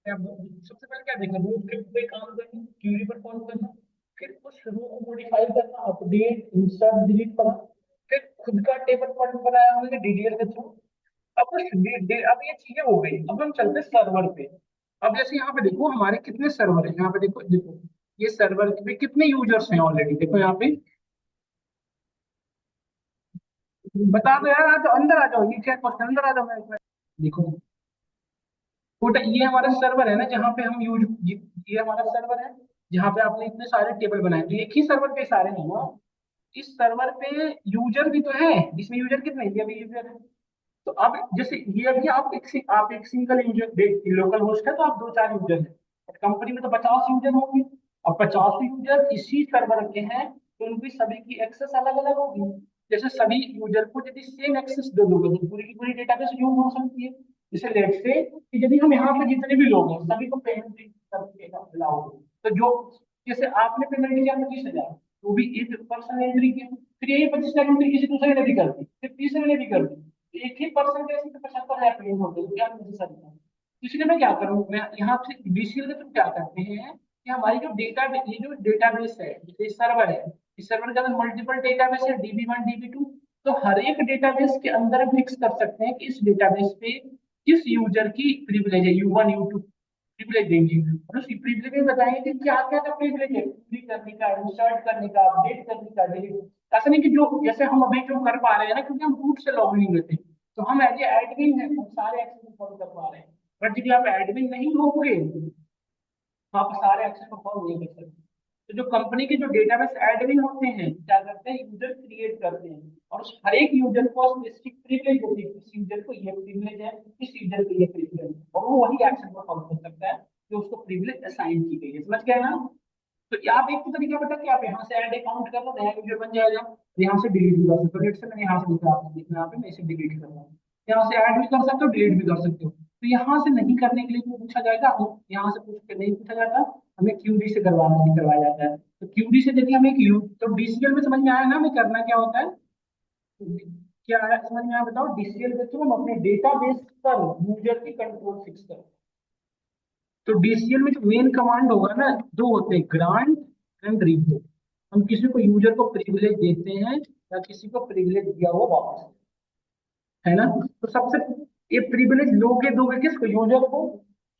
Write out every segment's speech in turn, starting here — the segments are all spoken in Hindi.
क्या सबसे पहले क्या देखना, रूट स्क्रिप्ट पे काम करना, क्यूरी परफॉर्म करना, फिर उस रो को मॉडिफाई करना, अपडेट इंसर्ट डिलीट करना, फिर खुद का टेबल फॉर्म बनाया हमने डीडीएल के थ्रू। अब ये चीजें हो गई, अब हम चलते सर्वर पे। अब जैसे यहाँ पे देखो हमारे कितने सर्वर हैं, यहाँ पे देखो देखो ये सर्वर पे कितने यूजर्स हैं ऑलरेडी, देखो यहाँ पे। बता दो यार, आ जाओ अंदर आ जाओ, ये क्या क्वेश्चन, अंदर आ जाओ मैं देखो। टोटल ये हमारा सर्वर है ना जहाँ पे हम यूज, ये हमारा सर्वर है जहाँ पे आपने इतने सारे टेबल बनाए, तो एक ही सर्वर पे सारे हैं ना। इस सर्वर पे यूजर भी तो है, इसमें यूजर कितने हैं, ये भी यूजर है। तो अब जैसे ये अभी आप एक सिंगल यूजर लोकल होस्ट है तो आप दो चार यूजर हैं, कंपनी में तो 50 यूजर होंगे। और 50 यूजर इसी सर्वर के हैं, तो उनकी सभी की एक्सेस अलग अलग होगी। जैसे सभी यूजर को यदि सेम एक्सेस दे दोगे तो पूरी की पूरी डेटाबेस यूज हो सकती है। जैसे लेट से कि यदि हम यहाँ पे जितने भी लोग हैं सभी को पेमेंट करके अलाउ हो, तो जो जैसे आपने पेमेंट किया 25,000, वो भी एक पर्सन ने एंट्री किया, फिर यही 25,000 एंट्री किसी दूसरे ने भी कर दी, फिर तीसरे ने भी कर दी, एक ही परसेंटेज से 75,000 क्लेम होते हैं, क्या नेसेसरी है। इसलिए मैं क्या करूँ, मैं यहाँ से बीसीएल के थ्रू क्या करते हैं कि हमारी जो डेटा, ये जो डेटाबेस है जैसे सर्वर है, इस सर्वर के अंदर मल्टीपल डेटाबेस है, DB1 DB2, तो हर एक डेटाबेस के अंदर हम फिक्स कर सकते हैं कि इस डेटाबेस पे किस यूजर की प्रिविलेज है, U1 U2 प्रिविलेज देंगे, और उस प्रिविलेज में बताएंगे कि क्या क्या का प्रिविलेज है, क्वेरी करने का, इंसर्ट करने का, अपडेट करने का, डिलीट। ऐसा नहीं कि जो जैसे हम अभी जो कर पा रहे हैं ना, क्योंकि हम रूट से लॉग इन रहते हैं, तो हम एज ए एडमिन है, हम सारे एक्सेस फॉलो कर पा रहे हैं। बट यदि आप एडमिन नहीं होंगे तो आप सारे एक्सेस को फॉलो नहीं कर सकते। तो जो कंपनी के जो डेटाबेस एडमिन होते हैं क्या करते हैं, यूजर क्रिएट करते हैं, और उस हर एक यूजर को स्पेसिफिक प्रिविलेज होती है, इस यूजर को ये प्रिविलेज है, इस यूजर को ये प्रिविलेज है, और वो वही एक्शन को फॉलो कर सकता है जो उसको प्रिविलेज असाइन की गई है। समझ गए ना। तो ये आप एक तो तरीका बता कि आप यहाँ से ऐड अकाउंट कर लो, नया यूजर बन जाएगा, यहाँ से डिलीट भी कर सकते हो, लेट से मैंने यहाँ से लिखा, आपको देखना यहाँ पे मैं इसे डिलीट कर रहा हूँ, यहाँ से ऐड भी कर सकते हो, डिलीट भी कर सकते हो। तो यहाँ से नहीं करने के लिए जो पूछा जाएगा, हम यहाँ से पूछ के नहीं पूछा जाता, हमें क्यूडी से करवाना नहीं करवाया जाता है। तो क्यूडी से यदि हम एक यू, तो डीसीएल में समझ में आया ना हमें करना क्या होता है, क्या आया समझ में आया बताओ। डीसीएल के थ्रू हम अपने डेटाबेस पर यूजर की कंट्रोल फिक्स करते हैं। तो डीसीएल में जो मेन कमांड होगा ना, दो होते हैं, ग्रांट एंड रिवोक। हम किसी को यूजर को प्रिविलेज देते हैं या किसी को प्रिविलेज दिया हुआ वापस, है ना। तो सबसे ये प्रिविलेज लोगे दोगे किसको, यूजर को।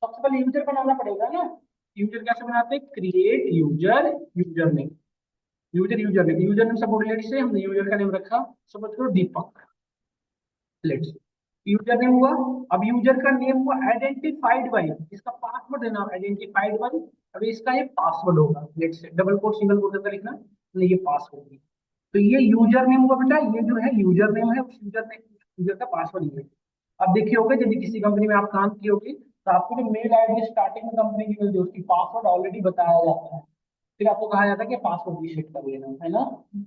सबसे पहले यूजर बनाना पड़ेगा ना। यूजर कैसे बनाते हैं, create user, user name, user name subordinate से हमने यूजर का नेम रखा, सपोज करो दीपक, लेट्स। यूजर नेम हुआ, अब यूजर का नेम हुआ आइडेंटिफाइड बाई, इसका पासवर्ड देना आइडेंटिफाइड बाई। अभी इसका ये पासवर्ड होगा, let's say double coat single quote करके लिखना, नहीं ये पासवर्ड है। तो ये यूजर नेम हुआ बेटा, ये जो है यूजर नेम है, उस यूजर नेम, यूजर का पासवर्ड ये है। अब देखिए होगा यदि किसी कंपनी में आप काम किए होगे तो आपको जो मेल आईडी स्टार्टिंग में कंपनी की मिलती है उसकी पासवर्ड ऑलरेडी बताया जाता है, फिर आपको कहा जाता है कि पासवर्ड रीसेट कर लेना, है ना।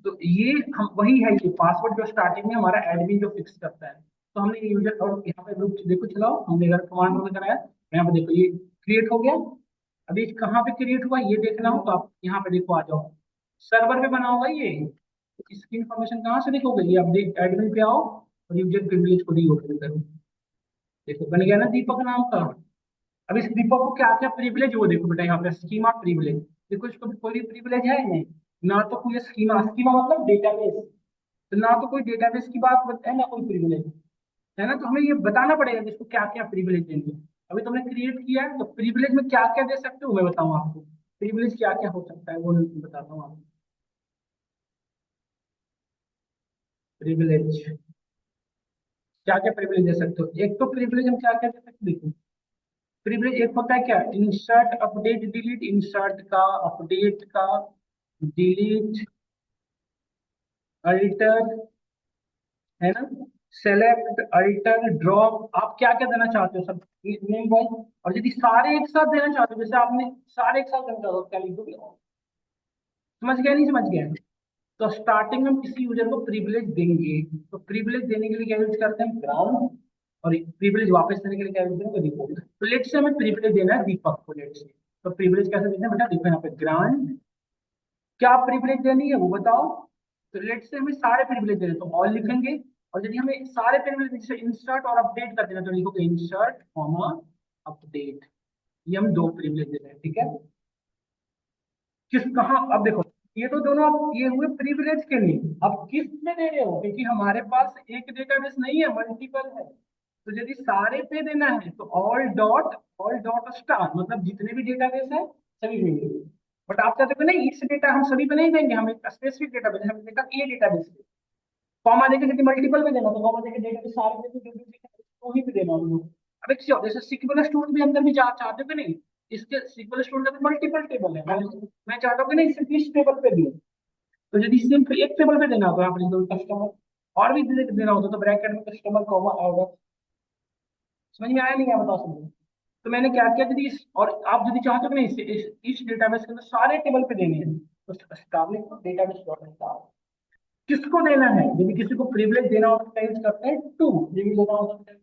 तो ये हम वही है, ये पासवर्ड जो स्टार्टिंग में हमारा एडमिन जो फिक्स करता है। तो हमने यूजर, और यहाँ पे ग्रुप देखो चलाओ, हमने अगर कमांड में कराया, यहाँ पे देखो ये क्रिएट हो गया। अभी कहाँ पे क्रिएट हुआ ये देखना हो तो आप यहाँ पे देखो, आ जाओ, सर्वर पे बना होगा ये। तो इसकी इन्फॉर्मेशन कहाँ से देखोगे, ये अपडेट एडमिन पे आओ और यूजर प्रिविलेज को रीओपन करो। देखो बन गया ना दीपक नाम का। अब इस दीपक को क्या क्या प्रिविलेज, वो देखो बेटा यहाँ पे स्कीमा प्रिविलेज, देखो इसको भी कोई प्रिविलेज है नहीं, ना तो कोई स्कीमा, स्कीमा मतलब डेटाबेस, तो ना तो कोई डेटाबेस की बात बताए ना कोई प्रिविलेज, है ना। तो हमें ये बताना पड़ेगा कि इसको क्या क्या प्रिविलेज देंगे। अभी तुमने क्रिएट किया है तो प्रिविलेज में क्या क्या दे सकते हो मैं बताऊँ आपको, प्रिविलेज क्या क्या हो सकता है वो बताता हूँ आपको। प्रिविलेज क्या क्या प्रिविलेज दे सकते हो, एक तो प्रिविलेज हम क्या क्या दे सकते हैं देखो। प्रिविलेज एक होता है क्या, इंसर्ट अपडेट डिलीट, इंसर्ट का, अपडेट का, डिलीट, अल्टर, है ना, सेलेक्ट, अल्टर, ड्रॉप, आप क्या क्या देना चाहते हो सब नेम वाइज। और यदि सारे एक साथ देना चाहते हो, जैसे आपने सारे एक साथ देना चाहते हो क्या लिख दोगे, समझ गया नहीं समझ गया। तो स्टार्टिंग में हम किसी यूजर को प्रिविलेज देंगे, तो प्रिविलेज देने के लिए क्या यूज करते हैं, ग्राउंड, और प्रिविलेज वापस देने के लिए क्या यूज करेंगे, रिपोर्ट। तो लेट से हमें प्रिविलेज देना है दीपक को, लेट से। तो प्रिविलेज कैसे देना है बेटा, देखो यहाँ पे ग्रांड, क्या प्रिविलेज देनी है वो बताओ। तो लेट से हमें सारे प्रिविलेज देने, तो ऑल लिखेंगे। और यदि हमें सारे प्रिविलेज जैसे इंसर्ट और अपडेट कर देना तो लिखोगे इंसर्ट कॉमा अपडेट, ये हम दो प्रिविलेज दे रहे हैं, ठीक है। किस कहाँ, अब देखो, ये तो दोनों अब ये हुए प्रिविलेज के लिए। अब किस में दे रहे हो, क्योंकि हमारे पास एक डेटाबेस नहीं है, मल्टीपल है। तो यदि सारे पे देना है तो ऑल डॉट स्टार, मतलब जितने भी डेटाबेस है सभी पे देंगे। बट आप कहते हो नहीं, इस डेटा हम सभी पे नहीं देंगे, हम एक स्पेसिफिक डेटाबेस, हमने देखा ए डेटाबेस पे कॉमा देके, यदि मल्टीपल में देना तो कॉमा देके डेटाबेस सारे पे जो तो ही पे देना हम लोग। अब एक चीज और, जैसे सिक्वल स्टोर भी अंदर भी जा चाहते हो कि नहीं, इसके सिक्वल स्टोर का मल्टीपल टेबल है, मैं चाहता हूँ कि नहीं सिर्फ इस टेबल पे दिए। तो यदि सिर्फ एक टेबल पे देना होगा, आपने दो कस्टमर और भी देना होता तो ब्रैकेट में कस्टमर कॉमा आएगा। समझ में आया नहीं, क्या बता सकते। तो मैंने क्या किया, यदि और आप यदि चाहते हो कि नहीं इस डेटाबेस के अंदर सारे टेबल पे देने हैं तो स्टार लिखो, डेटाबेस डॉट स्टार। किसको देना है, यदि किसी को प्रिविलेज देना होता है यूज करते हैं टू, यदि देना होता है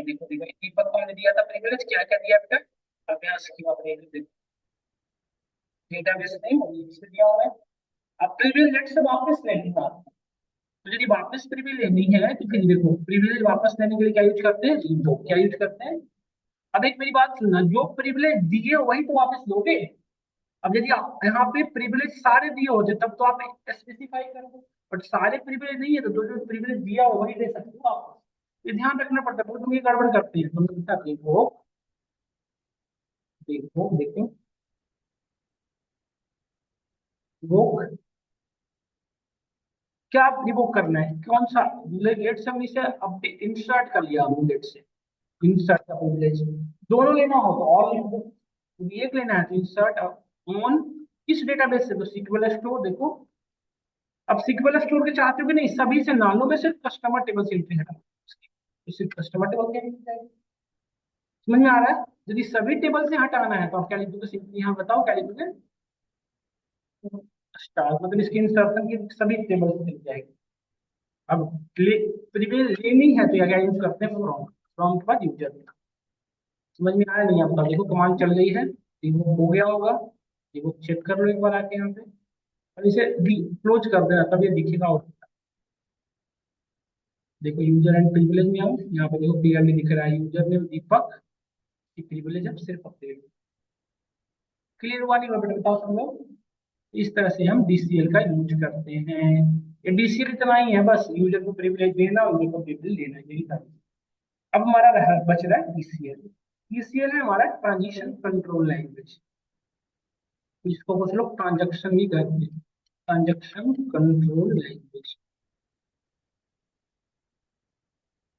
देखो देखो दीपक को हमने दिया था प्रिविलेज, क्या क्या दिया बेटा, अभ्यास की बात, डेटाबेस नहीं होगी इससे दिया हुआ है। अब प्रिविलेज लेट से वापस लेनी है आपको। तो यदि वापस प्रिविलेज लेनी है तो फिर देखो, प्रिविलेज वापस लेने के लिए क्या यूज करते हैं, तो क्या यूज करते हैं। अब एक मेरी बात सुनना, जो प्रिविलेज दिए वही तो वापस लोगे। अब यदि आप यहाँ पे प्रिविलेज सारे दिए होते तब तो आप स्पेसिफाई करोगे, बट सारे प्रिविलेज नहीं है तो जो प्रिविलेज दिया हो वही दे सकते हो आप। ये ध्यान रखना पड़ता है, बहुत लोग ये गड़बड़ करते हैं। तो देखो देखो देखो वो क्या रिवोक करना है, कौन सा। लेट से हमने इसे अपडेट इंसर्ट कर लिया, हमने लेट से इंसर्ट का प्रिविलेज दोनों लेना हो तो और लिख दो। यदि एक लेना है तो इंसर्ट ऑन किस डेटाबेस से, तो सीक्वल स्टोर देखो। अब सीक्वल स्टोर के चाहते हो कि नहीं सभी से ना लो, में सिर्फ कस्टमर टेबल से एंट्री हटा, तो सिर्फ कस्टमर टेबल से entry जाएगी। समझ में आ रहा है। यदि सभी टेबल से हटाना है तो आप क्या लिखोगे, सिंपली यहाँ बताओ क्या लिखोगे, स्टार, मतलब इसकी इंसर्शन की सभी टेबल से चली जाएगी। अब प्रिविलेज लेनी है तो क्या यूज करते हैं, फ्रॉम, फ्रॉम के बाद यूजर। समझ में आया नहीं आपका, देखो कमांड चल रही है, रिमूव हो गया होगा। देखो चेक कर लो एक बार आके यहाँ पे, और इसे क्लोज कर देना तब ये दिखेगा। और देखो यूजर एंड प्रिविलेज में आओ, यहाँ पे देखो क्लियरली दिख रहा है यूजर नेम दीपक, की प्रिविलेज अब सिर्फ अपडेट। क्लियर हुआ नहीं हुआ बेटा, बताओ सब लोग। इस तरह से हम डीसीएल का यूज करते हैं। ये डीसीएल इतना ही है, बस यूजर को प्रिविलेज देना, यूजर को प्रिविलेज लेना, यही था। अब हमारा बच रहा है डीसीएल। डीसीएल है हमारा ट्रांजिशन कंट्रोल लैंग्वेज, इसको कुछ लोग ट्रांजैक्शन भी कहते हैं, ट्रांजैक्शन कंट्रोल लैंग्वेज।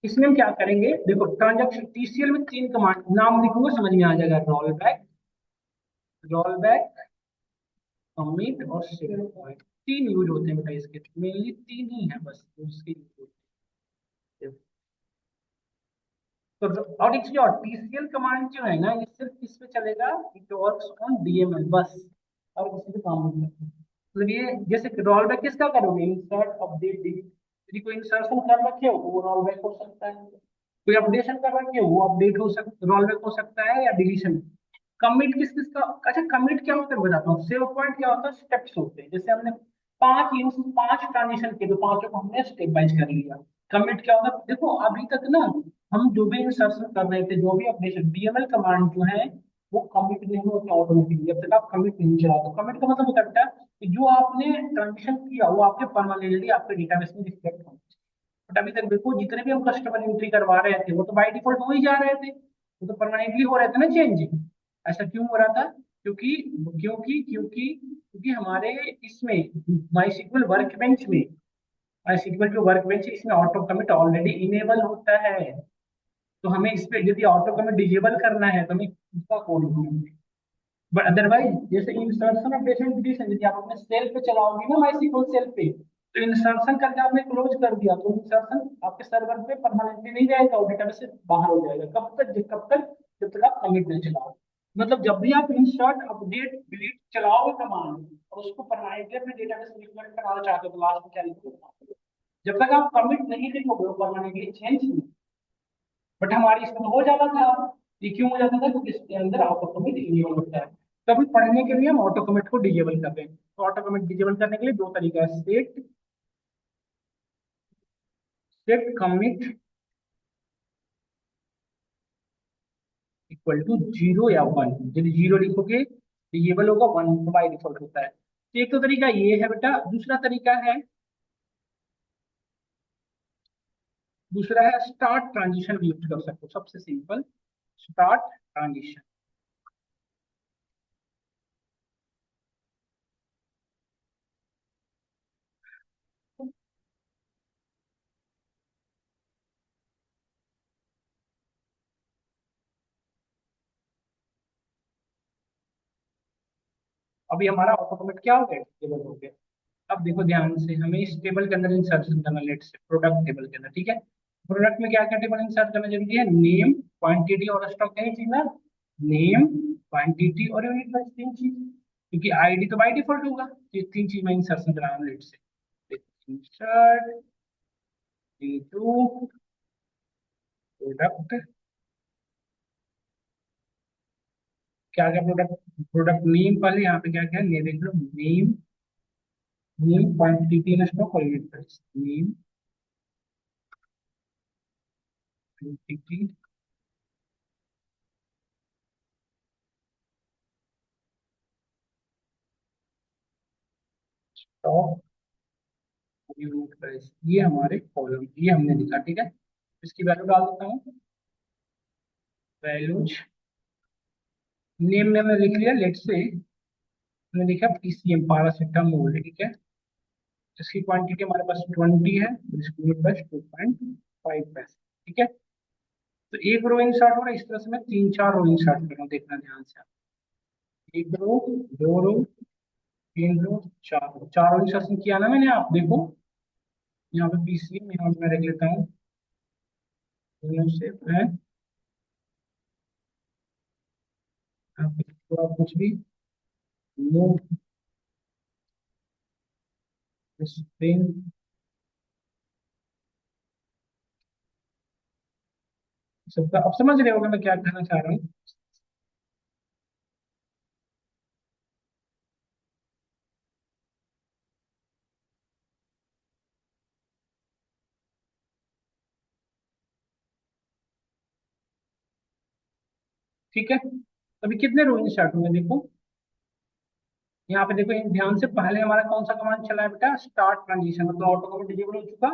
इसमें हम क्या करेंगे, देखो ट्रांजैक्शन टीसीएल में तीन कमांड नाम लिखूंगा, समझ में आ जाएगा। Roll back, roll back, commit और सेव पॉइंट। तीन यूज होते हैं बेटा इसके, मेनली तीन ही है बस जो इसके यूज होते हैं। तो और एक चीज और, टीसीएल कमांड जो है ना ये सिर्फ किस पे चलेगा, इट वर्क्स ऑन डीएमएल बस, और किसी पे काम नहीं करता। मतलब ये जैसे रोल बैक किसका करोगे, इंसर्ट अपडेट डिलीट। यदि कोई इंसर्शन कर रखे हो तो वो रोल बैक हो सकता है, कोई अपडेशन कर रखे हो वो अपडेट हो सकता, रोल बैक हो सकता है, या डिलीशन। कमिट किस किस का, अच्छा कमिट क्या होता है मैं बताता हूँ। सेव पॉइंट क्या होता है, स्टेप्स होते हैं, जैसे हमने पांच ट्रांजेक्शन किए तो पांचों को हमने स्टेप वाइज कर लिया। कमिट क्या होता है, देखो अभी तक ना हम जो भी इंसर्शन कर रहे थे, जो भी अपडेशन, डीएमएल कमांड जो है वो कमिट नहीं होता ऑटोमेटिकली, जब तक आप कमिट नहीं चला। तो कमिट का मतलब होता है कि जो आपने ट्रांजेक्शन किया वो आपके परमानेंटली आपके डेटाबेस में रिफ्लेक्ट हो। बट अभी तक देखो जितने भी हम कस्टमर एंट्री करवा रहे थे वो तो बाय डिफॉल्ट हो ही जा रहे थे, वो तो परमानेंटली हो रहे थे ना चेंज। ऐसा क्यों हो रहा था, क्योंकि क्योंकि क्योंकि क्योंकि हमारे इसमें माई वर्कबेंच में, माई सिक्वल जो वर्कबेंच है इसमें ऑटो कमिट ऑलरेडी इनेबल होता है। तो हमें इस पे यदि ऑटो कमिट डिजेबल करना है तो हमें इसका कोड लिखना है। बट अदरवाइज जैसे इंसर्शन अपडेशन डिलीशन, यदि आप अपने सेल पे चलाओगे ना माई सेल पे, तो इंसर्शन करके आपने क्लोज कर दिया तो इंसर्शन आपके सर्वर पे परमानेंटली नहीं रहेगा, और डेटाबेस से बाहर हो जाएगा। कब तक, जब तक आप कमिट नहीं चलाओ। मतलब जब भी आप इंसर्ट अपडेट डिलीट चलाओगे कमांड और उसको परमानेंटली अपने डेटाबेस में इंप्लीमेंट कराना चाहते हो तो लास्ट में क्या लिखोगे? जब तक आप कमिट नहीं लिखोगे परमानेंटली चेंज नहीं। बट हमारी इसमें हो जाता था। ये क्यों हो जाता था? क्योंकि इसके अंदर ऑटो कमिट इनेबल होता है। कभी पढ़ने के लिए हम ऑटो कमिट को डिजेबल कर दें, तो ऑटो कमिट डिजेबल करने के लिए दो तरीका है, set set commit equal to zero or वन। यदि जीरो लिखोगे डिजेबल होगा, वन तो बाई डिफॉल्ट होता है। तो एक तो तरीका ये है बेटा। दूसरा है स्टार्ट ट्रांजिशन भी यूज कर सकते हो, सबसे सिंपल स्टार्ट ट्रांजिशन। अभी हमारा ऑटोकमिट क्या हो गया? टेबल हो गया। अब देखो ध्यान से, हमें इस टेबल के अंदर इंसर्शन करना, लेट से प्रोडक्ट टेबल के अंदर, ठीक है। प्रोडक्ट में क्या क्या टेबल इंसर्ट करना जरूरी है? नेम, क्वांटिटी और स्टॉक, यही चीज ना। नेम, क्वांटिटी और यूनिट प्राइस, तीन चीज। क्योंकि आईडी तो बाय डिफॉल्ट होगा, तो ये तीन चीज में इंसर्शन कराना, लेट से इंसर्ट इनटू प्रोडक्ट। क्या क्या प्रोडक्ट? प्रोडक्ट नेम, पहले यहाँ पे क्या क्या है देख लो। Name, name quantity in stock और unit price. Name, quantity, stock, unit price, ये हमारे कॉलम, ये हमने लिखा, ठीक है। इसकी वैल्यू डाल देता हूँ। वैल्यूज, नेम में हमने लिख लिया, लेट से हमने लिखा पीसीएम, पैरासीटामोल, ठीक है। इसकी क्वांटिटी हमारे पास 20 है, और इसकी यूनिट प्राइस 2.5 पैसे, ठीक है। तो एक रो इंसर्ट हो रहा है, इस तरह से मैं तीन चार रो इंसर्ट कर रहा हूँ, देखना ध्यान से आप। एक रो, दो रो, तीन रो, चार रो, चार रो इंसर्शन किया ना मैंने, आप देखो। यहाँ पे पीसीएम, यहाँ पे मैं रख लेता हूँ दोनों से है। यहाँ पे थोड़ा कुछ भी मूव स्प्रिंग, सबका अब समझ रहे होगे मैं क्या कहना चाह रहा हूँ। ठीक है। अभी कितने रो इंसर्ट होंगे देखो। यहाँ पे देखो ध्यान से, पहले हमारा कौन सा कमांड चला है बेटा? स्टार्ट ट्रांजिशन, मतलब ऑटो कमिट डिजेबल हो चुका,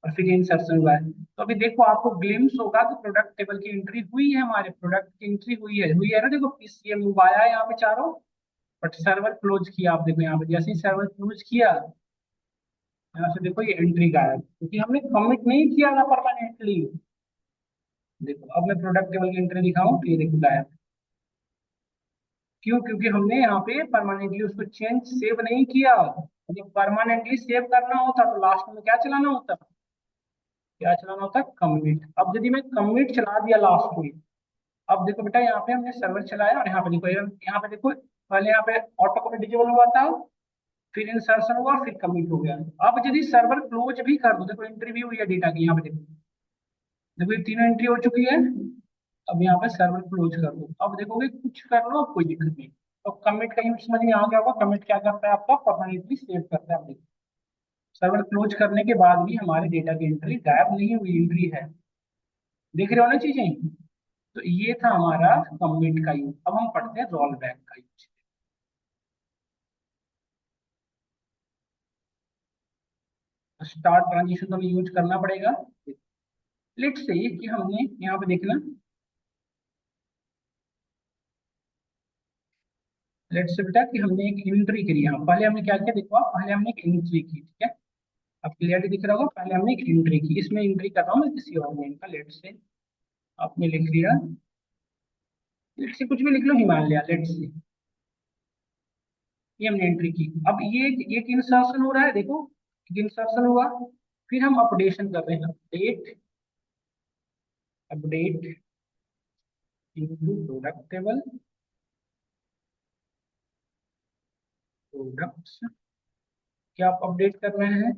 और फिर इंसर्शन हुआ है। तो अभी देखो आपको ग्लिम्स होगा कि प्रोडक्ट टेबल की एंट्री हुई है, हमारे प्रोडक्ट की एंट्री हुई है ना। देखो पीसीएम मूव आया है यहाँ पे चारों, बट सर्वर क्लोज किया। आप देखो यहाँ पे जैसे ही सर्वर क्लोज किया, यहाँ से देखो ये एंट्री गायब, क्योंकि हमने कमिट नहीं किया था परमानेंटली। देखो अब मैं प्रोडक्ट टेबल की एंट्री दिखाऊं तो ये देखो गायब। क्यों? क्योंकि हमने यहाँ पे परमानेंटली उसको चेंज सेव नहीं किया। जब परमानेंटली सेव करना होता तो लास्ट में क्या चलाना होता? क्या चलाना होता? कमिट। अब यदि मैं कमिट चला दिया लास्ट में, अब देखो बेटा यहाँ पे हमने सर्वर चलाया, और यहाँ पे देखो पहले यहाँ पे ऑटो कमिट डिजेबल हुआ था, फिर इंसर्शन हुआ, फिर कमिट हो गया। अब यदि सर्वर क्लोज भी कर दो, देखो एंट्री भी हुई है डेटा की, यहाँ पे देखो। देखो ये तीनों एंट्री हो चुकी है। अब यहाँ पे सर्वर क्लोज कर दो, अब देखोगे कुछ कर लो, अब कोई दिक्कत नहीं। तो कमिट का यूज समझ में आ गया होगा। कमिट क्या करता है आपका? परमानेंटली सेव करता है। आप देखो सर्वर क्लोज करने के बाद भी हमारे डेटा की एंट्री गायब नहीं हुई, एंट्री है। देख रहे हो ना चीजें? तो ये था हमारा कमिट का यूज। अब हम पढ़ते हैं रोल बैक का यूज। स्टार्ट ट्रांजिशन तो हमें यूज करना पड़ेगा। लेट से कि हमने यहाँ पे देखना, लेट से बेटा कि हमने एक एंट्री करी। यहाँ पहले हमने क्या किया देखो आप, पहले हमने एक एंट्री की, ठीक है। अब क्लियरली दिख रहा होगा, पहले हमने एक एंट्री की, इसमें एंट्री कर रहा हूँ मैं किसी और नेम का, लेट से आपने लिख लिया, लेट से कुछ भी लिख लो, हिमालय, लेट से। ये हमने एंट्री की। अब ये एक इंसर्शन हो रहा है, देखो एक इंसर्शन हुआ। फिर हम अपडेशन कर रहे हैं, update, update into product table, products, क्या आप अपडेट कर रहे हैं,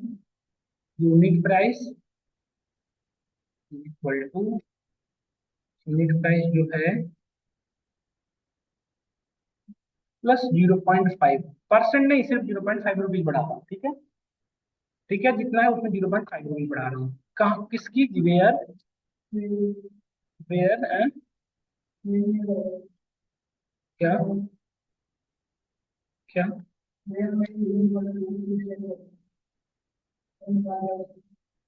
unit price equal to, unit price जो है प्लस 0.5%, नहीं सिर्फ 0.5 रुपीज बढ़ा रहा हूँ, ठीक है, ठीक है, जितना है उसमें 0.5 रुपीज बढ़ा रहा हूँ, कहाँ किसकी, वेयर, वेयर एंड क्या, क्या,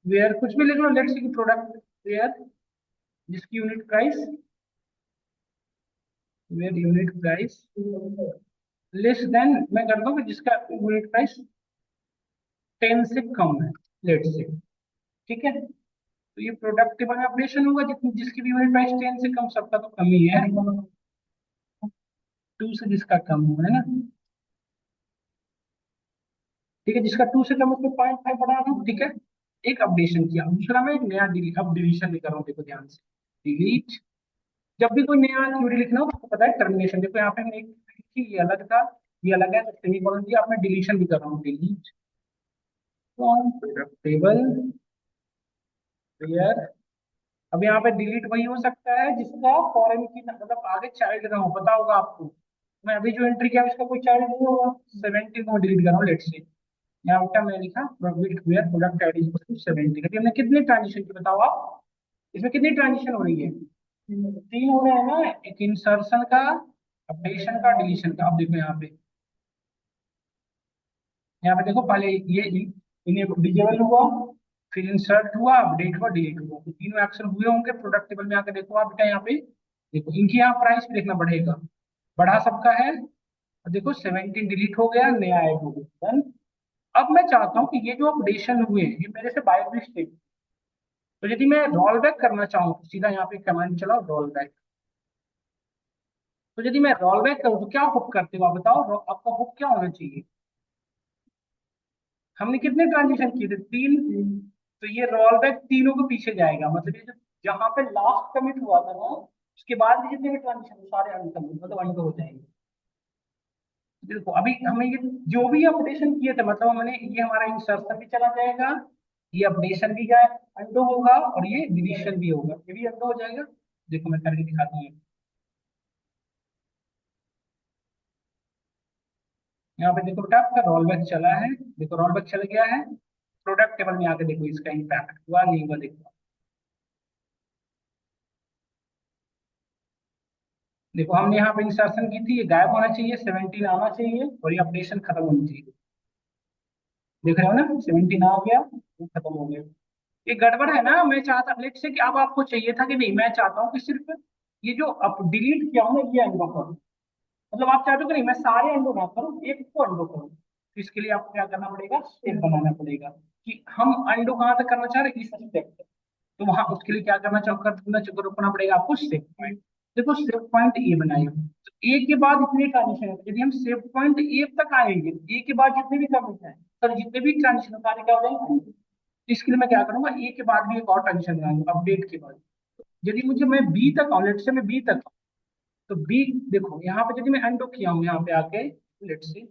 वेयर कुछ भी लिख लो, लेट्स सी प्रोडक्ट वेयर, जिसकी unit price, where unit price less than, मैं करता हूँ कि जिसका यूनिट प्राइस 10 से कम है, लेट से, ठीक है, तो ये प्रोडक्ट टेबल में अपडेशन होगा, जितनी जिसकी भी यूनिट प्राइस 10 से कम, सबका तो कम ही है, 2 से जिसका कम हो, है ना, ठीक है, जिसका 2 से कम उसको 0.5 बढ़ा रहा हूँ, ठीक है, एक अपडेशन किया, दूसरा मैं एक नया डिलीट, अब डिलीशन भी कर रहा हूँ, देखो ध्यान से, डिलीट, जब भी कोई नया क्वेरी लिखना हो तो आपको पता है टर्मिनेशन, देखो यहाँ पे मैंने एक लिखी, ये अलग था, ये अलग है, तो सेमीकोलन दिया, अब मैं डिलीशन भी कर रहा हूँ, delete from product table where, अब यहाँ पे डिलीट वही हो सकता है जिसका फॉरेन की मतलब आगे चाइल्ड ना हो, पता होगा आपको, मैं अभी जो एंट्री किया इसका कोई चाइल्ड नहीं होगा, 70 को डिलीट कर रहा हूँ, लेट से, यहाँ उल्टा मैं लिखा प्रोडक्ट वेयर प्रोडक्ट आईडी 70, अभी हमने कितने ट्रांजिशन की बताओ आप, इसमें कितनी ट्रांजिशन हो रही है, 3 हो रहे हैं ना, एक इंसर्शन का, अपडेशन का, डिलीशन का, अब देखो यहाँ पे देखो, पहले ये इन्हें डिजेबल हुआ, फिर इंसर्ट हुआ, अपडेट हुआ, डिलीट हुआ, तो तीनों एक्शन हुए होंगे, प्रोडक्ट टेबल में आके देखो आप बेटा, यहाँ पे देखो इनकी यहाँ प्राइस भी देखना बढ़ेगा, बढ़ा सबका है, और देखो 17 डिलीट हो गया, नया ऐड हो गया, डन। अब मैं चाहता हूँ कि ये जो अपडेशन हुए ये मेरे से बाय मिस्टेक, तो यदि मैं रोल बैक करना चाहूँ तो सीधा यहाँ पे कमांड चलाओ रोल बैक, तो यदि मैं रोल बैक करूँ तो क्या हुक करते हो आप बताओ, आपका हुक क्या होना चाहिए, हमने कितने ट्रांजेक्शन किए थे, 3, तो ये रोल बैक तीनों के पीछे जाएगा, मतलब ये जो जहां पे लास्ट कमिट हुआ था ना, उसके बाद भी जितने भी ट्रांजेक्शन सारे अनकमिट मतलब अनडू हो जाएंगे, देखो अभी हमें ये जो भी अपडेशन किए थे, मतलब हमने ये हमारा इंसर्शन भी चला जाएगा, ये अपडेशन भी जाए अंडो होगा, और ये डिलीशन भी होगा, ये भी अंडो हो जाएगा, देखो मैं करके दिखाता हूँ, यहाँ पे देखो बेटा आपका रोल बैक चला है, देखो रोल बैक चल गया है, प्रोडक्ट टेबल में आके देखो इसका इम्पैक्ट हुआ नहीं हुआ, देखो देखो हमने यहाँ पे इंसर्शन की थी, ये गायब होना चाहिए, 17 आना चाहिए, और ये अपडेशन खत्म होनी चाहिए, देख रहे हो ना, 17 आ गया, वो खत्म हो गया, ये गड़बड़ है ना, मैं चाहता लेट से कि अब आपको चाहिए था कि नहीं, मैं चाहता हूँ कि सिर्फ ये जो अब डिलीट किया हूँ ना ये अनडू करूँ, मतलब आप चाहते हो कि नहीं मैं सारे अनडू ना करूँ, एक को अनडू करूँ, तो इसके लिए आपको क्या करना पड़ेगा, स्टेप बनाना पड़ेगा, कि हम अनडू कहाँ तक करना चाह रहे हैं, इस स्टेप, तो वहां उसके लिए क्या करना पड़ेगा आपको, सेव पॉइंट, देखो सेव पॉइंट ए बनाएगा, तो ए के बाद इतने ट्रांजिशन है, यदि हम सेव पॉइंट ए तक आएंगे, ए के बाद जितने भी कमिट है, सर जितने भी ट्रांजिशन सारे क्या हो जाएंगे, तो इसके लिए मैं क्या करूंगा, ए के बाद भी एक और ट्रांजिशन बनाऊंगा, अपडेट के बाद, यदि मुझे मैं बी तक आऊँ, लेट से मैं बी तक आऊं, तो बी देखो यहाँ पे यदि मैं अनडू किया हूँ यहाँ पे आके, लेट से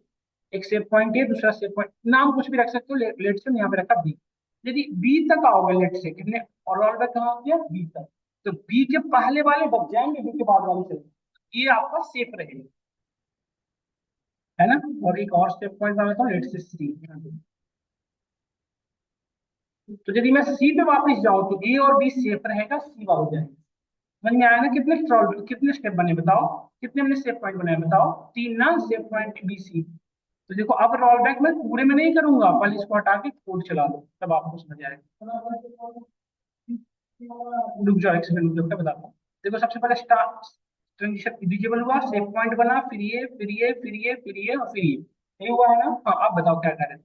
एक सेव पॉइंट है, दूसरा सेव पॉइंट, नाम कुछ भी रख सकते हो, लेट से मैं यहाँ पे रखा बी, यदि बी तक आओगे, लेट से कितने, और ऑर्डर कहाँ हो गया बी तक, तो बी के पहले वाले बच जाएंगे, बी के बाद वाले चले, ये आपका सेफ रहेगा, है ना, और एक और सेव पॉइंट मैं लेता हूँ, लेट से सी, तो यदि मैं सी पे वापस जाऊँ तो ए और बी सेफ रहेगा, सी वाला हो जाएगा, समझ में आया ना, कितने स्टेप बने बताओ, कितने हमने सेव पॉइंट बनाए बताओ, 3 ना, सेव पॉइंट बी सी, तो देखो अब रोल बैक मैं पूरे में नहीं करूंगा, पहले इसको हटा के कोड चला लो, तब आपको समझ आएगा, रुक जाओ एक सेकंड, रुक जाओ बताता हूँ, देखो सबसे पहले स्टार्ट ट्रांजिशन डिजेबल हुआ, सेव पॉइंट बना, फिर ये और फिर ये हुआ है ना, हाँ आप बताओ क्या करें,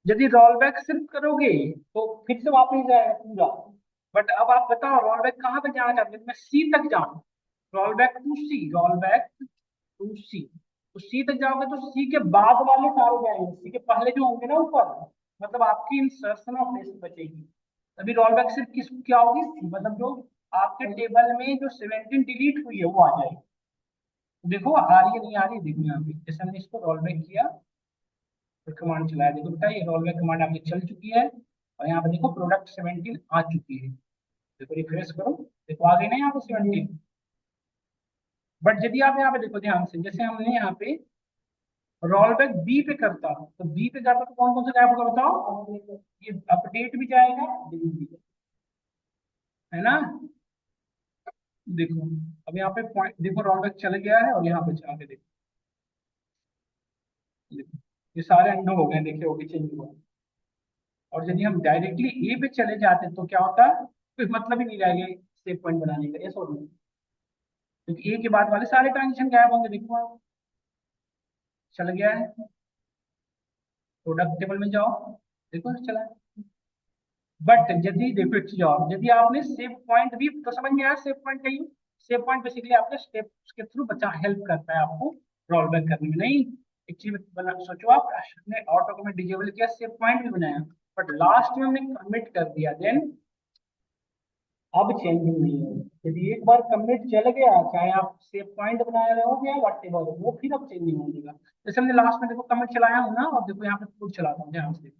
यदि रोल बैक सिर्फ करोगे तो फिर से वापस जाएगा पूरा, बट अब आप बताओ रोल बैक कहाँ तक जाना चाहते हैं, मैं सी तक जाऊँ, roll back to C, roll back to C, तो सी तक जाओगे तो सी के बाद वाले सारे जाएंगे, सी के पहले जो होंगे ना ऊपर, मतलब आपकी इंसर्शन ऑपरेशन बचेगी, अभी रोल बैक सिर्फ किस क्या होगी, मतलब जो आपके टेबल में जो 17 डिलीट हुई है वो आ जाएगी। देखो आ रही है नहीं आ रही है, देखो यहाँ पे जैसे हमने इसको रोल बैक किया और कमांड चलाया, देखो बेटा ये रोल बैक कमांड आपकी चल चुकी है, और यहाँ पे देखो प्रोडक्ट 17 आ चुकी है। देखो रिफ्रेश करो, देखो आ गई ना यहाँ पे 17। बट यदि आप यहाँ पे देखो ध्यान से, जैसे हमने यहाँ पे रोल बैक बी पे करता, तो बी पे करता तो कौन कौन सा गायब होगा बताओ, ये अपडेट भी जाएगा, डिलीट भी जाएगा, है ना। देखो अब यहाँ पे पॉइंट देखो, रोल बैक चल गया है और यहाँ पे चला के देखो, देखो ये सारे अंडो हो गए, देखिए ओके चेंज हुआ। और यदि हम डायरेक्टली ए पे चले जाते तो क्या होता, कोई मतलब ही नहीं रहेगा सेव पॉइंट बनाने का, ये सोच, क्योंकि ए के बाद वाले सारे ट्रांजेक्शन गायब होंगे। देखो आप चल गया है, प्रोडक्ट टेबल में जाओ, देखो चला है। बट यदि देखो एक चीज और, यदि आपने सेव पॉइंट भी, तो समझ में आया सेव पॉइंट कहीं, सेव पॉइंट बेसिकली आपके स्टेप्स के थ्रू बचा हेल्प करता है आपको रोल बैक करने में। नहीं, एक चीज बना सोचो, आप ने ऑटो में डिजेबल किया, सेव पॉइंट भी बनाया, बट लास्ट में हमने कमिट कर दिया, देन अब चेंजिंग नहीं है। यदि एक बार कमिट चल गया, चाहे आप सेव पॉइंट बनाए रहोगे या वट एवर, वो फिर अब चेंजिंग हो जाएगा। जैसे हमने लास्ट में देखो कमिट चलाया हूँ ना, और देखो यहाँ पे कोड चलाता हूँ ध्यान से।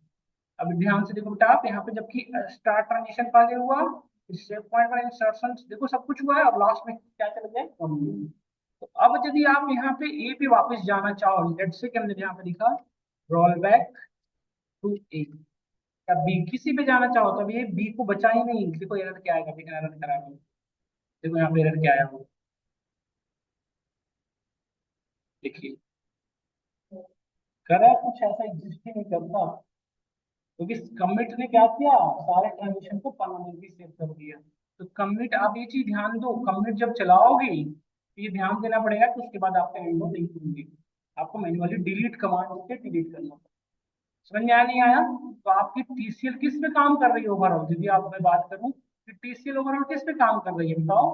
अब ध्यान से देखो बेटा, आप यहाँ पे जबकि स्टार्ट ट्रांजिशन पहले हुआ, सेव पॉइंट पर इंसर्शन देखो सब कुछ हुआ है, और लास्ट में क्या चल गया, तो अब यदि आप यहाँ पे ए पे वापस जाना चाहो, लेट्स से कि हमने यहाँ पे लिखा रोल बैक टू ए, या बी किसी पे जाना चाहो, तो अब ये बी को बचा ही नहीं, देखो एरर क्या आएगा, बिना एरर करा के देखो यहाँ पे एरर क्या आया वो, देखिए करा कुछ ऐसा एग्जिस्ट ही नहीं करता, क्योंकि कमिट ने क्या किया, सारे ट्रांजेक्शन को परमानेंटली सेव कर दिया। तो कमिट, आप ये चीज ध्यान दो, कमिट जब चलाओगे तो ये ध्यान देना पड़ेगा कि उसके बाद आपका एंडो नहीं होंगे, आपको मैन्युअली डिलीट कमांड से डिलीट करना पड़ेगा। समझ में आया नहीं आया, तो आपकी टीसीएल किस पे काम कर रही है ओवरऑल, यदि आप मैं बात करूं कि टीसीएल ओवरऑल किस पे काम कर रही है बताओ,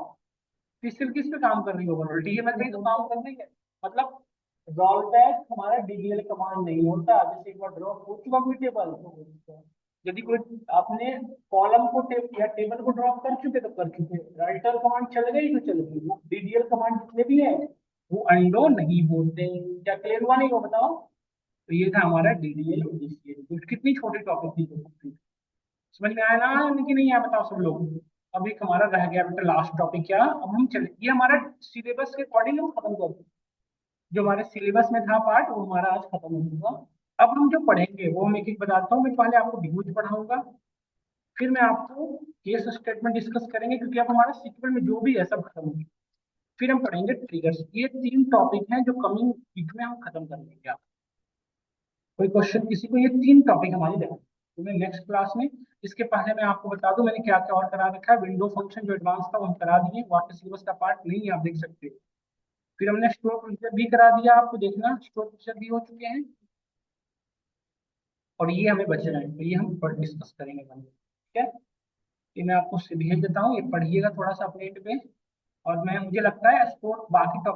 टीसीएल किस पे काम कर रही है ओवरऑल, डीएमएल पे ही तो काम कर रही है। मतलब रोल बैक हमारा डीडीएल कमांड नहीं होता, जैसे एक बार ड्रॉप हो चुका कोई टेबल, तो यदि कोई आपने कॉलम को या टेबल को ड्रॉप कर चुके तो कर चुके, राइटर कमांड चल गई तो चल गई, वो डीडीएल कमांड जितने भी है वो अंडो नहीं होते। क्या क्लियर हुआ नहीं हो बताओ। तो ये था हमारा डीडीएल और डीसीएल, कितनी छोटी टॉपिक थी तो समझ में आया ना, कि नहीं आया बताओ सब लोग। अब एक हमारा रह गया बेटा लास्ट टॉपिक, क्या अब हम चले, ये हमारा सिलेबस के अकॉर्डिंग हम खत्म कर, जो हमारे सिलेबस में था पार्ट वो हमारा आज खत्म हो चुका। अब हम जो पढ़ेंगे वो मैं एक एक बताता हूँ, मैं पहले आपको व्यूज पढ़ाऊंगा, फिर मैं आपको केस स्टेटमेंट डिस्कस करेंगे, क्योंकि अब हमारा सीक्वल में जो भी है सब खत्म हो गया। फिर हम पढ़ेंगे ट्रिगर्स, ये 3 टॉपिक हैं जो कमिंग वीक में हम खत्म कर लेंगे। कोई क्वेश्चन किसी को, ये 3 टॉपिक हमारी रहेंगे तो मैं नेक्स्ट क्लास में, इसके पहले मैं आपको बता दूं मैंने क्या क्या और करा रखा है, विंडो फंक्शन जो एडवांस था वो हम करा दिए, वो आपके सिलेबस का पार्ट नहीं है, आप देख सकते हो। फिर हमने स्टोर प्रोसीजर भी करा दिया, आपको देखना स्टोर प्रोसीजर भी हो चुके हैं, और ये हमें बच रहे हैं, तो ये हम पर डिस्कस करेंगे बाद में, ठीक है। ये मैं आपको भेज देता हूँ, ये पढ़िएगा थोड़ा सा अपने पे, और मैं मुझे लगता है स्पोर्ट बाकी टॉपिक